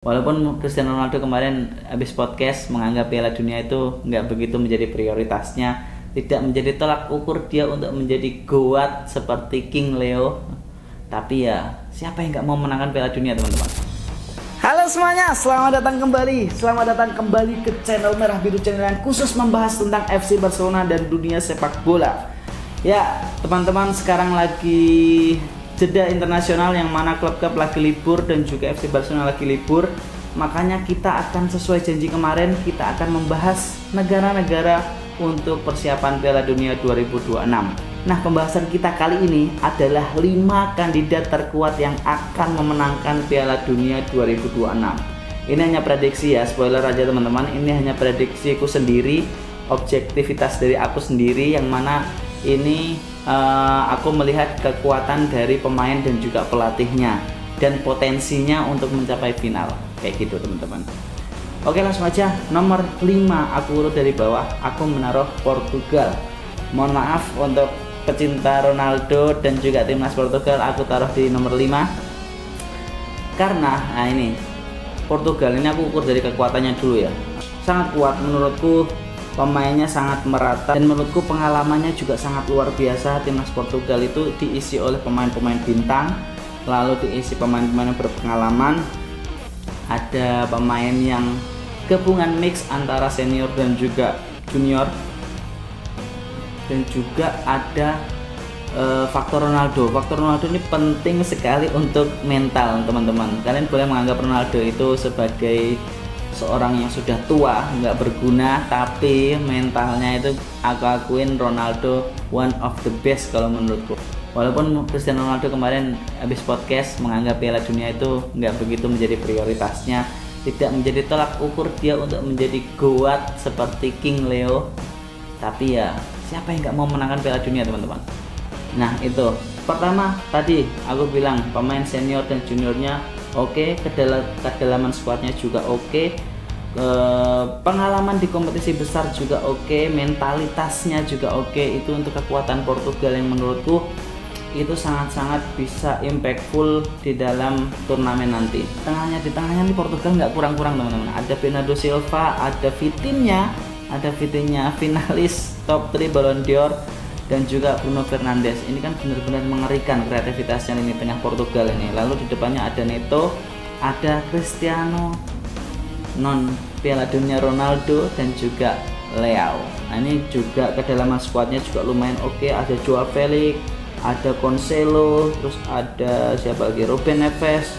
Walaupun Cristiano Ronaldo kemarin habis podcast menganggap Piala Dunia itu nggak begitu menjadi prioritasnya, tidak menjadi tolak ukur dia untuk menjadi goat seperti King Leo. Tapi ya, siapa yang nggak mau menangkan Piala Dunia, teman-teman? Halo semuanya, selamat datang kembali ke channel Merah Biru, channel yang khusus membahas tentang FC Barcelona dan dunia sepak bola. Ya, teman-teman, sekarang lagi jeda internasional yang mana klub-klub lagi libur dan juga FC Barcelona lagi libur. Makanya kita akan sesuai janji kemarin, kita akan membahas negara-negara untuk persiapan Piala Dunia 2026. Nah, pembahasan kita kali ini adalah 5 kandidat terkuat yang akan memenangkan Piala Dunia 2026. Ini hanya prediksi ya, spoiler aja teman-teman, ini hanya prediksiku sendiri, objektivitas dari aku sendiri, yang mana ini aku melihat kekuatan dari pemain dan juga pelatihnya dan potensinya untuk mencapai final, kayak gitu teman-teman. Oke, langsung aja. Nomor 5 aku urut dari bawah, aku menaruh Portugal. Mohon maaf untuk pecinta Ronaldo dan juga timnas Portugal, aku taruh di nomor 5 karena ini Portugal ini aku ukur dari kekuatannya dulu ya, sangat kuat menurutku. Pemainnya sangat merata dan menurutku pengalamannya juga sangat luar biasa. Timnas Portugal itu diisi oleh pemain-pemain bintang, lalu diisi pemain-pemain yang berpengalaman. Ada pemain yang gabungan mix antara senior dan juga junior, dan juga ada faktor Ronaldo. Faktor Ronaldo ini penting sekali untuk mental teman-teman. Kalian boleh menganggap Ronaldo itu sebagai seorang yang sudah tua, nggak berguna, tapi mentalnya itu aku akuin Ronaldo one of the best kalau menurutku. Walaupun Cristiano Ronaldo kemarin habis podcast menganggap Piala Dunia itu nggak begitu menjadi prioritasnya, tidak menjadi tolak ukur dia untuk menjadi goat seperti King Leo. Tapi ya, siapa yang nggak mau menangkan Piala Dunia, teman-teman? Nah, itu pertama tadi aku bilang pemain senior dan juniornya oke, kedalaman skuadnya juga oke, pengalaman di kompetisi besar juga oke, mentalitasnya juga oke. Itu untuk kekuatan Portugal yang menurutku itu sangat-sangat bisa impactful di dalam turnamen nanti. Di tengahnya nih Portugal nggak kurang-kurang teman-teman. Ada Bernardo Silva, ada Vitinha finalis top 3 Ballon d'Or, dan juga Bruno Fernandes. Ini kan benar-benar mengerikan kreativitasnya ini tengah Portugal ini. Lalu di depannya ada Neto, ada Cristiano, non Piala Dunia Ronaldo, dan juga Leao. Nah, ini juga kedalaman skuadnya juga lumayan oke. Ada Joao Felix, ada Cancelo, terus ada siapa lagi, Ruben Neves,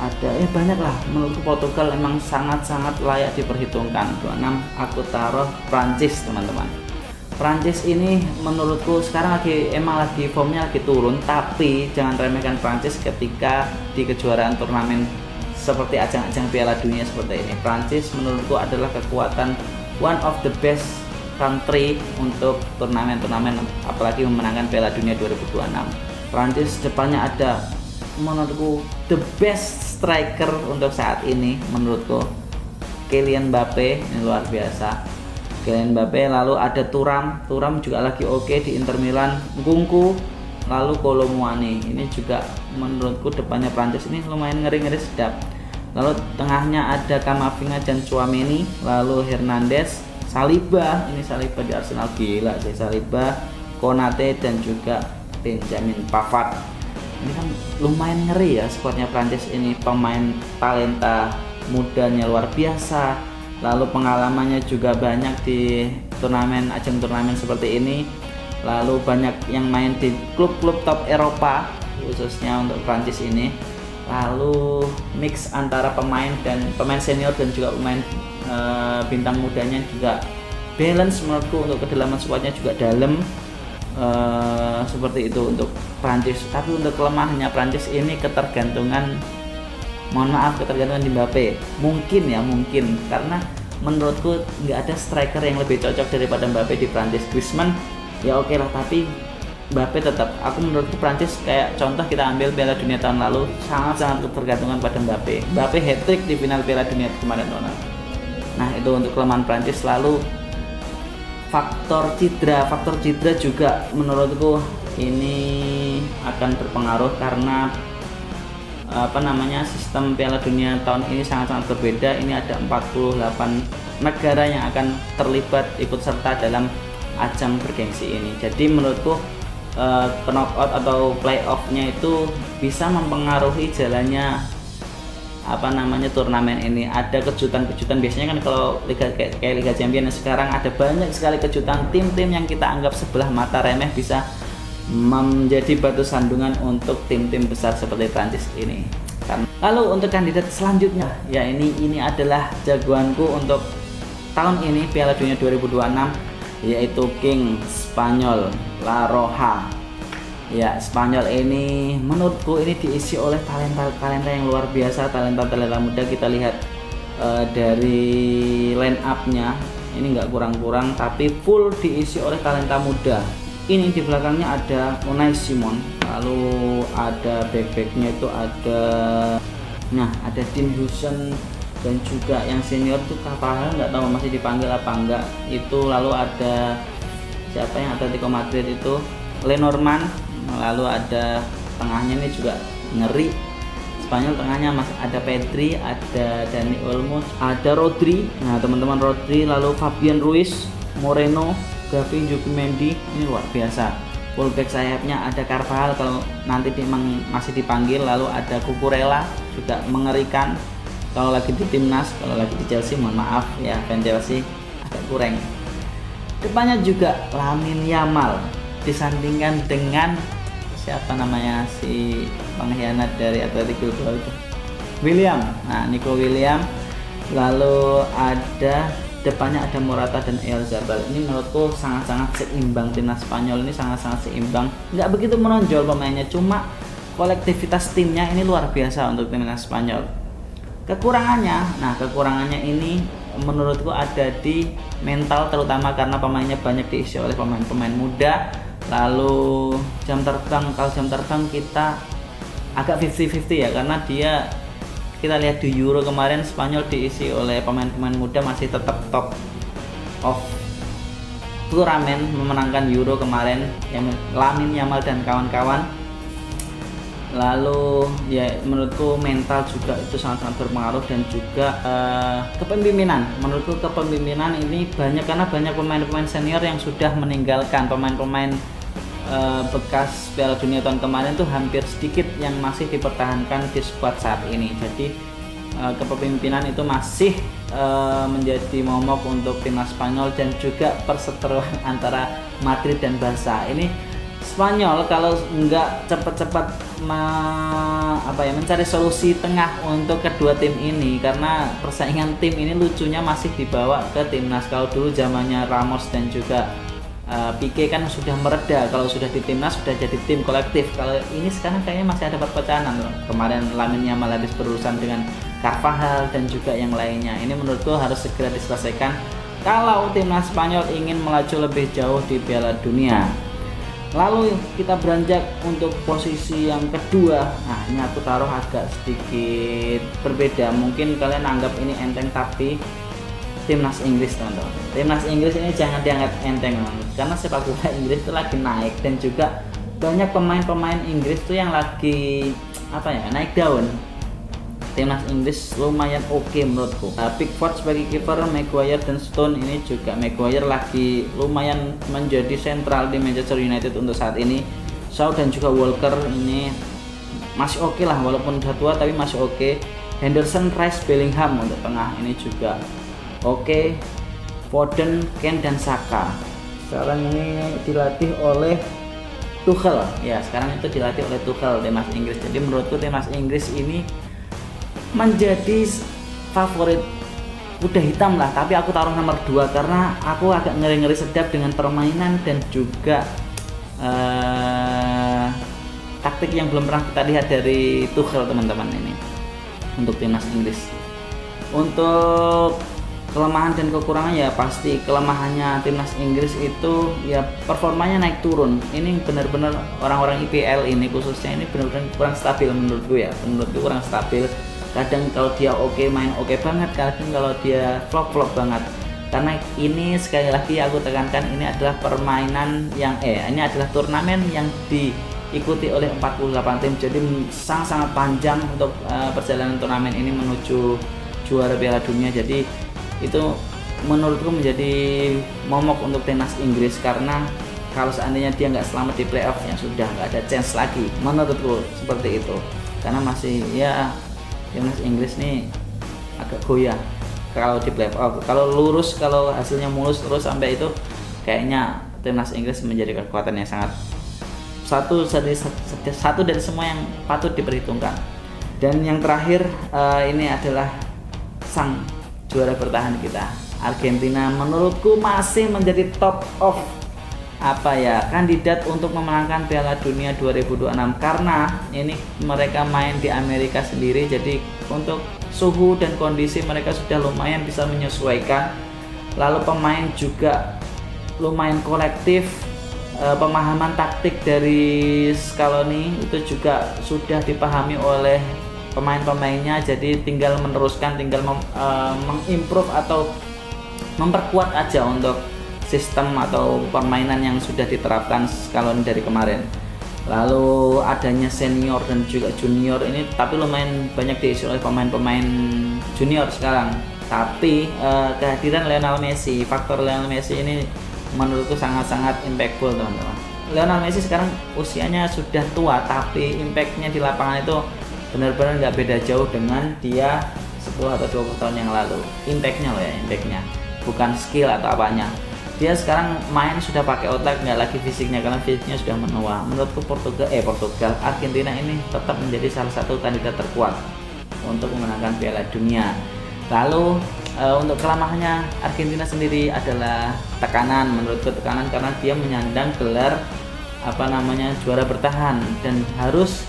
ada banyak lah. Menurut Portugal emang sangat-sangat layak diperhitungkan. 26 aku taruh Prancis, teman-teman. Prancis ini menurutku sekarang lagi formnya lagi turun, tapi jangan remehkan Prancis ketika di kejuaraan turnamen seperti ajang-ajang Piala Dunia seperti ini. Prancis menurutku adalah kekuatan one of the best country untuk turnamen-turnamen, apalagi memenangkan Piala Dunia 2026. Prancis depannya ada menurutku the best striker untuk saat ini menurutku, Kylian Mbappe, ini luar biasa. Kylian Mbappe, lalu ada Thuram juga lagi oke di Inter Milan, Nkunku, lalu Kolo Muani. Ini juga menurutku depannya Prancis ini lumayan ngeri-ngeri sedap. Lalu tengahnya ada Camavinga dan Tchouaméni, lalu Hernandez, Saliba di Arsenal, gila sih Saliba, Konate, dan juga Benjamin Pavard. Ini kan lumayan ngeri ya skuadnya Prancis ini, pemain talenta mudanya luar biasa. Lalu pengalamannya juga banyak di ajang turnamen seperti ini. Lalu banyak yang main di klub-klub top Eropa khususnya untuk Prancis ini. Lalu mix antara pemain senior dan juga pemain bintang mudanya juga balance menurutku. Untuk kedalaman skuadnya juga dalam, seperti itu untuk Prancis. Tapi untuk kelemahannya Prancis ini ketergantungan di Mbappe. Mungkin karena menurutku nggak ada striker yang lebih cocok daripada Mbappe di Prancis. Griezmann ya oke lah, tapi Mbappe tetap, menurutku Prancis kayak contoh kita ambil Piala Dunia tahun lalu, sangat-sangat ketergantungan pada Mbappe. Mbappe hat-trick di final Piala Dunia kemarin. Nah, itu untuk kelemahan Prancis. Lalu faktor cedera juga menurutku ini akan berpengaruh, karena sistem Piala Dunia tahun ini sangat-sangat berbeda. Ini ada 48 negara yang akan terlibat ikut serta dalam ajang bergengsi ini. Jadi menurutku knockout atau playoff-nya itu bisa mempengaruhi jalannya turnamen ini. Ada kejutan-kejutan, biasanya kan kalau kayak Liga Champions sekarang ada banyak sekali kejutan, tim-tim yang kita anggap sebelah mata remeh bisa menjadi batu sandungan untuk tim-tim besar seperti Prancis ini. Lalu untuk kandidat selanjutnya, ya ini adalah jagoanku untuk tahun ini Piala Dunia 2026, yaitu King Spanyol, La Roja. Ya, Spanyol ini menurutku ini diisi oleh talenta yang luar biasa, talenta muda. Kita lihat dari line up-nya ini nggak kurang-kurang, tapi full diisi oleh talenta muda. Ini di belakangnya ada Unai Simon, lalu ada back-backnya itu ada Dean Huijsen, dan juga yang senior itu Carvajal, nggak tahu masih dipanggil apa enggak itu. Lalu ada siapa yang Atletico Madrid itu, Lenormand. Lalu ada tengahnya ini juga ngeri, Spanyol tengahnya masih ada Pedri, ada Dani Olmo, ada Rodri. Nah teman-teman, Rodri, lalu Fabian Ruiz, Moreno, Gavi, Zubimendi, ini luar biasa. Fullback sayapnya ada Carvajal kalau nanti masih dipanggil, lalu ada Cucurella juga mengerikan kalau lagi di timnas. Kalau lagi di Chelsea mohon maaf ya, fan Chelsea agak kurang. Depannya juga Lamine Yamal disandingkan dengan siapa namanya si pengkhianat dari Atletico Bilbao itu, William. Nah, Nico William. Lalu ada depannya ada Morata dan Oyarzabal. Ini menurutku sangat-sangat seimbang. Timnas Spanyol ini sangat-sangat seimbang. Nggak begitu menonjol pemainnya, cuma kolektivitas timnya ini luar biasa untuk timnas Spanyol. Kekurangannya ini menurutku ada di mental, terutama karena pemainnya banyak diisi oleh pemain-pemain muda. Lalu kalau jam terbang kita agak 50-50 ya, karena kita lihat di Euro kemarin Spanyol diisi oleh pemain-pemain muda, masih tetap top of turnamen, memenangkan Euro kemarin yang Lamine Yamal dan kawan-kawan. Lalu ya menurutku mental juga itu sangat-sangat berpengaruh, dan juga kepemimpinan. Menurutku kepemimpinan ini banyak, karena banyak pemain-pemain senior yang sudah meninggalkan. Pemain-pemain bekas Piala Dunia tahun kemarin tuh hampir sedikit yang masih dipertahankan di skuad saat ini. Jadi kepemimpinan itu masih menjadi momok untuk timnas Spanyol, dan juga perseteruan antara Madrid dan Barca. Ini Spanyol kalau nggak cepat-cepat mencari solusi tengah untuk kedua tim ini, karena persaingan tim ini lucunya masih dibawa ke timnas. Kalau dulu zamannya Ramos dan juga Pique kan sudah mereda, kalau sudah di timnas sudah jadi tim kolektif. Kalau ini sekarang kayaknya masih ada perpecahan. Kemarin Lamine Yamal habis berurusan dengan Carvajal dan juga yang lainnya. Ini menurutku harus segera diselesaikan kalau timnas Spanyol ingin melaju lebih jauh di Piala Dunia. Lalu kita beranjak untuk posisi yang kedua. Nah, ini aku taruh agak sedikit berbeda. Mungkin kalian anggap ini enteng, tapi timnas Inggris, teman-teman. Timnas Inggris ini jangan dianggap enteng, teman-teman, karena sepak bola Inggris itu lagi naik, dan juga banyak pemain-pemain Inggris tuh yang lagi naik daun. Timnas Inggris lumayan oke menurutku. Pickford sebagai kiper, Maguire dan Stone. Ini juga Maguire lagi lumayan menjadi sentral di Manchester United untuk saat ini. Shaw dan juga Walker ini masih oke lah, walaupun udah tua tapi masih oke. Henderson, Rice, Bellingham untuk tengah ini juga oke. Foden, Kane dan Saka. Sekarang ini dilatih oleh Tuchel. Ya, sekarang itu dilatih oleh Tuchel timnas Inggris. Jadi menurutku timnas Inggris ini menjadi favorit kuda hitam lah, tapi aku taruh nomor 2 karena aku agak ngeri-ngeri sedap dengan permainan dan juga taktik yang belum pernah kita lihat dari Tuchel, teman-teman, ini untuk timnas Inggris. Untuk kelemahan dan kekurangan, ya pasti kelemahannya timnas Inggris itu ya performanya naik turun. Ini benar-benar orang-orang IPL ini khususnya ini benar-benar kurang stabil menurutku ya. Menurutku kurang stabil. Kadang kalau dia oke, main oke banget, kadang kalau dia flop banget. Karena ini sekali lagi aku tekankan, ini adalah permainan yang ini adalah turnamen yang diikuti oleh 48 tim. Jadi sangat-sangat panjang untuk perjalanan turnamen ini menuju juara Piala Dunia. Jadi itu menurutku menjadi momok untuk timnas Inggris, karena kalau seandainya dia nggak selamat di playoff ya sudah nggak ada chance lagi, menurutku seperti itu. Karena masih ya timnas Inggris nih agak goyah kalau di playoff. Kalau lurus, kalau hasilnya mulus terus sampai itu, kayaknya timnas Inggris menjadi kekuatan yang sangat satu dari semua yang patut diperhitungkan. Dan yang terakhir ini adalah sang juara bertahan kita, Argentina. Menurutku masih menjadi top of kandidat untuk memenangkan Piala Dunia 2026, karena ini mereka main di Amerika sendiri. Jadi untuk suhu dan kondisi mereka sudah lumayan bisa menyesuaikan. Lalu pemain juga lumayan kolektif. Pemahaman taktik dari Scaloni itu juga sudah dipahami oleh pemain-pemainnya. Jadi tinggal meneruskan, tinggal mengimprove atau memperkuat aja untuk sistem atau permainan yang sudah diterapkan Scaloni dari kemarin. Lalu adanya senior dan juga junior ini, tapi lumayan banyak diisi oleh pemain-pemain junior sekarang. Tapi kehadiran Lionel Messi, faktor Lionel Messi ini menurutku sangat-sangat impactful, teman-teman. Lionel Messi sekarang usianya sudah tua, tapi impactnya di lapangan itu benar-benar nggak beda jauh dengan dia 10 atau 20 tahun yang lalu. Impactnya loh ya, impactnya bukan skill atau apanya. Dia sekarang main sudah pakai otak, nggak lagi fisiknya, karena fisiknya sudah menua. Menurutku Argentina ini tetap menjadi salah satu kandidat terkuat untuk memenangkan Piala Dunia. Lalu untuk kelemahannya Argentina sendiri adalah tekanan. Menurutku tekanan karena dia menyandang gelar juara bertahan dan harus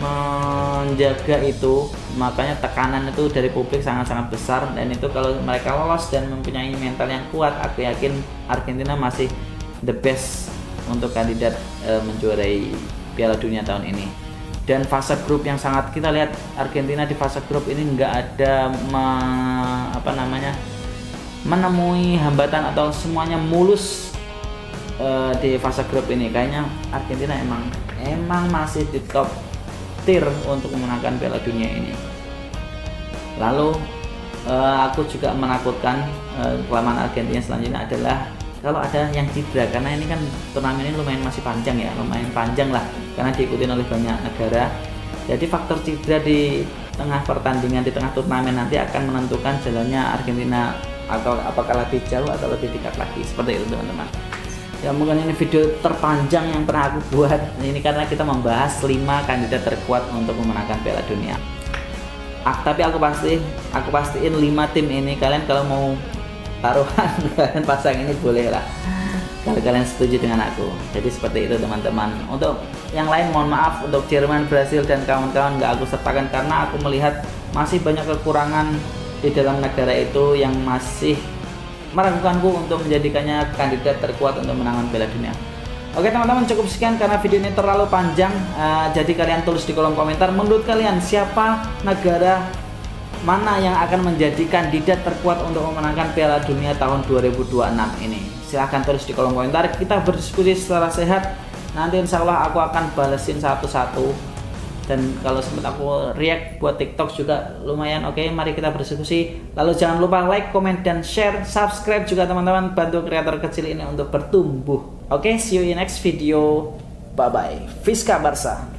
menjaga itu. Makanya tekanan itu dari publik sangat-sangat besar, dan itu kalau mereka lolos dan mempunyai mental yang kuat, aku yakin Argentina masih the best untuk kandidat menjuarai Piala Dunia tahun ini. Dan fase grup yang sangat, kita lihat Argentina di fase grup ini nggak ada menemui hambatan atau semuanya mulus. Di fase grup ini kayaknya Argentina emang masih di top tier untuk memenangkan Piala Dunia ini. Lalu aku juga menakutkan kelemahan Argentina selanjutnya adalah kalau ada yang cedera, karena ini kan turnamen ini lumayan masih panjang ya, lumayan panjang lah karena diikuti oleh banyak negara. Jadi faktor cedera di tengah pertandingan, di tengah turnamen nanti akan menentukan jalannya Argentina, atau apakah lebih jauh atau lebih dekat lagi. Seperti itu, teman-teman. Ya, mungkin ini video terpanjang yang pernah aku buat ini karena kita membahas 5 kandidat terkuat untuk memenangkan Piala Dunia. Tapi aku pastiin 5 tim ini, kalian kalau mau taruhan kalian pasang ini boleh lah kalau kalian setuju dengan aku. Jadi seperti itu, teman-teman. Untuk yang lain mohon maaf, untuk Jerman, Brasil dan kawan-kawan nggak aku sertakan karena aku melihat masih banyak kekurangan di dalam negara itu yang masih meragukanku untuk menjadikannya kandidat terkuat untuk menangkan Piala Dunia. Oke, teman-teman, cukup sekian karena video ini terlalu panjang. Jadi kalian tulis di kolom komentar, menurut kalian siapa negara mana yang akan menjadi kandidat terkuat untuk memenangkan Piala Dunia tahun 2026 ini. Silahkan tulis di kolom komentar, kita berdiskusi secara sehat. Nanti insya Allah aku akan balesin satu-satu. Dan kalau sempat aku react buat TikTok juga lumayan. Oke, mari kita berdiskusi. Lalu jangan lupa like, comment, dan share. Subscribe juga, teman-teman. Bantu kreator kecil ini untuk bertumbuh. Oke, see you in next video. Bye-bye. Visca Barca.